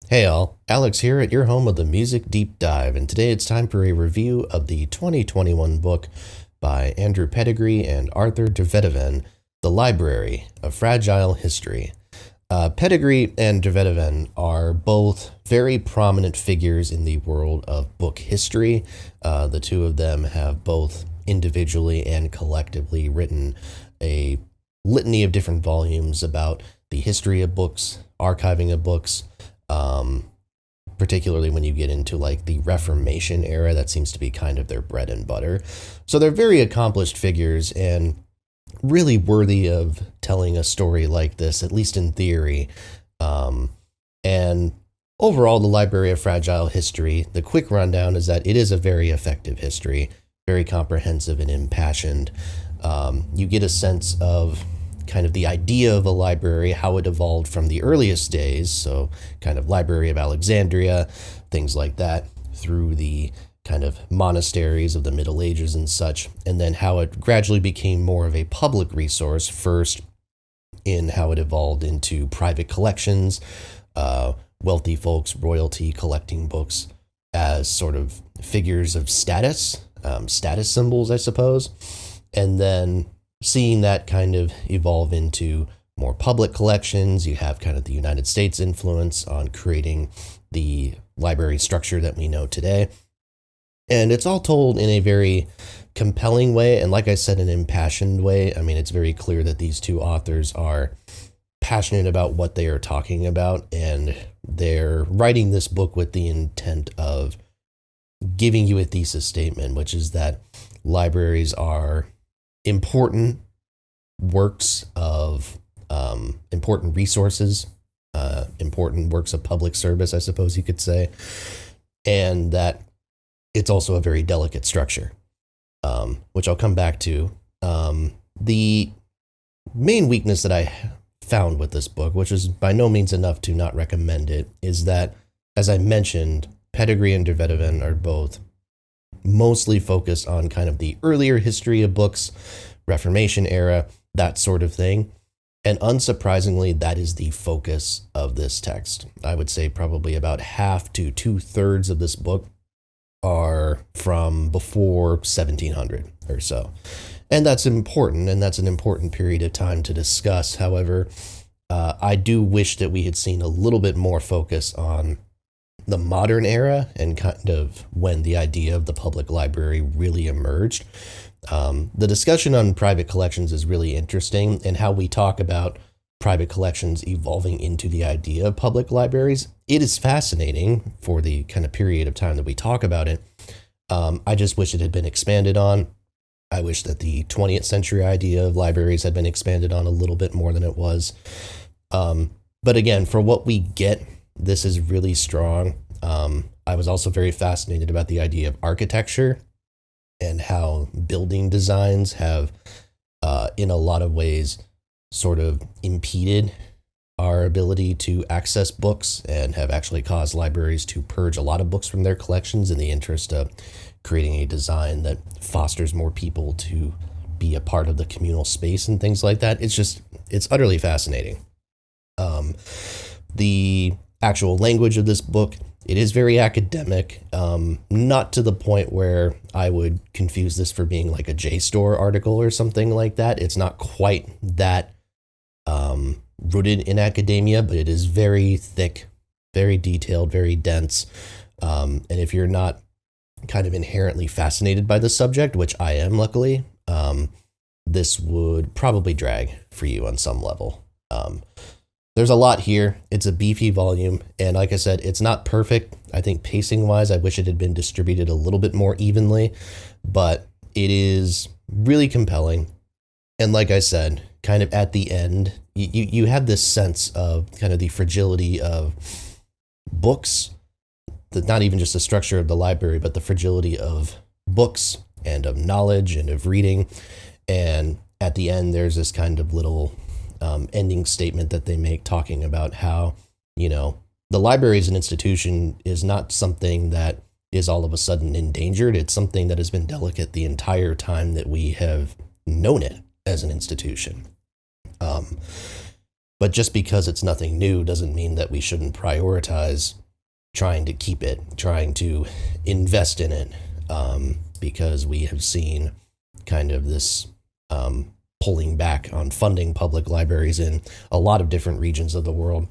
Hey all, Alex here at your home of the Music Deep Dive, and today it's time for a review of the 2021 book by Andrew Pettegree and Arthur de Weduwen, The Library, A Fragile History. Pettegree and de Weduwen are both very prominent figures in the world of book history. The two of them have both individually and collectively written a litany of different volumes about the history of books, archiving of books, um, particularly when you get into like the Reformation era. That seems to be kind of their bread and butter. So they're very accomplished figures and really worthy of telling a story like this, at least in theory. And overall, the Library of Fragile History, the quick rundown is that it is a very effective history, very comprehensive and impassioned. You get a sense of kind of the idea of a library, how it evolved from the earliest days, so kind of Library of Alexandria, things like that, through the kind of monasteries of the Middle Ages and such, and then how it gradually became more of a public resource, first in how it evolved into private collections, wealthy folks, royalty collecting books as sort of figures of status, status symbols, I suppose, and then seeing that kind of evolve into more public collections. You have kind of the United States influence on creating the library structure that we know today. And it's all told in a very compelling way. And like I said, an impassioned way. I mean, it's very clear that these two authors are passionate about what they are talking about. And they're writing this book with the intent of giving you a thesis statement, which is that libraries are important works of important resources, important works of public service, I suppose you could say, and that it's also a very delicate structure, which I'll come back to. The main weakness that I found with this book, which is by no means enough to not recommend it, is that, as I mentioned, Pettegree and de Weduwen are both mostly focused on kind of the earlier history of books, Reformation era, that sort of thing. And unsurprisingly, that is the focus of this text. I would say probably about half to two-thirds of this book are from before 1700 or so. And that's important, and that's an important period of time to discuss. However, I do wish that we had seen a little bit more focus on the modern era and kind of when the idea of the public library really emerged. The discussion on private collections is really interesting, and how we talk about private collections evolving into the idea of public libraries. It is fascinating for the kind of period of time that we talk about it. I just wish it had been expanded on. I wish that the 20th century idea of libraries had been expanded on a little bit more than it was. But again, for what we get, this is really strong. I was also very fascinated about the idea of architecture and how building designs have, in a lot of ways, sort of impeded our ability to access books and have actually caused libraries to purge a lot of books from their collections in the interest of creating a design that fosters more people to be a part of the communal space and things like that. It's utterly fascinating. The actual language of this book, it is very academic, not to the point where I would confuse this for being like a JSTOR article or something like that. It's not quite that rooted in academia, but it is very thick, very detailed, very dense. And if you're not kind of inherently fascinated by the subject, which I am, luckily, this would probably drag for you on some level. There's a lot here. It's a beefy volume, and like I said, it's not perfect. I think pacing-wise, I wish it had been distributed a little bit more evenly, but it is really compelling. And like I said, kind of at the end, you have this sense of kind of the fragility of books, not even just the structure of the library, but the fragility of books and of knowledge and of reading. And at the end, there's this kind of little ending statement that they make talking about how, the library as an institution is not something that is all of a sudden endangered. It's something that has been delicate the entire time that we have known it as an institution. But just because it's nothing new doesn't mean that we shouldn't prioritize trying to keep it, trying to invest in it, because we have seen kind of this pulling back on funding public libraries in a lot of different regions of the world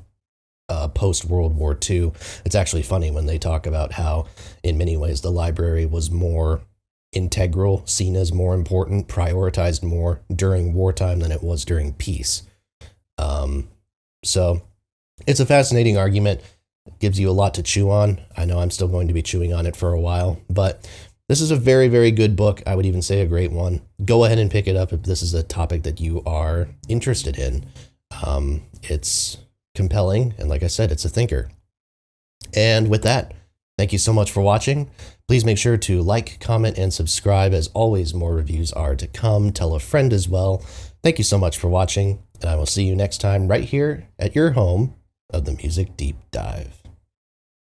post-World War II. It's actually funny when they talk about how, in many ways, the library was more integral, seen as more important, prioritized more during wartime than it was during peace. So it's a fascinating argument. It gives you a lot to chew on. I know I'm still going to be chewing on it for a while, but this is a very, very good book. I would even say a great one. Go ahead and pick it up if this is a topic that you are interested in. It's compelling, and like I said, it's a thinker. And with that, thank you so much for watching. Please make sure to like, comment, and subscribe. As always, more reviews are to come. Tell a friend as well. Thank you so much for watching, and I will see you next time right here at your home of the Music Deep Dive.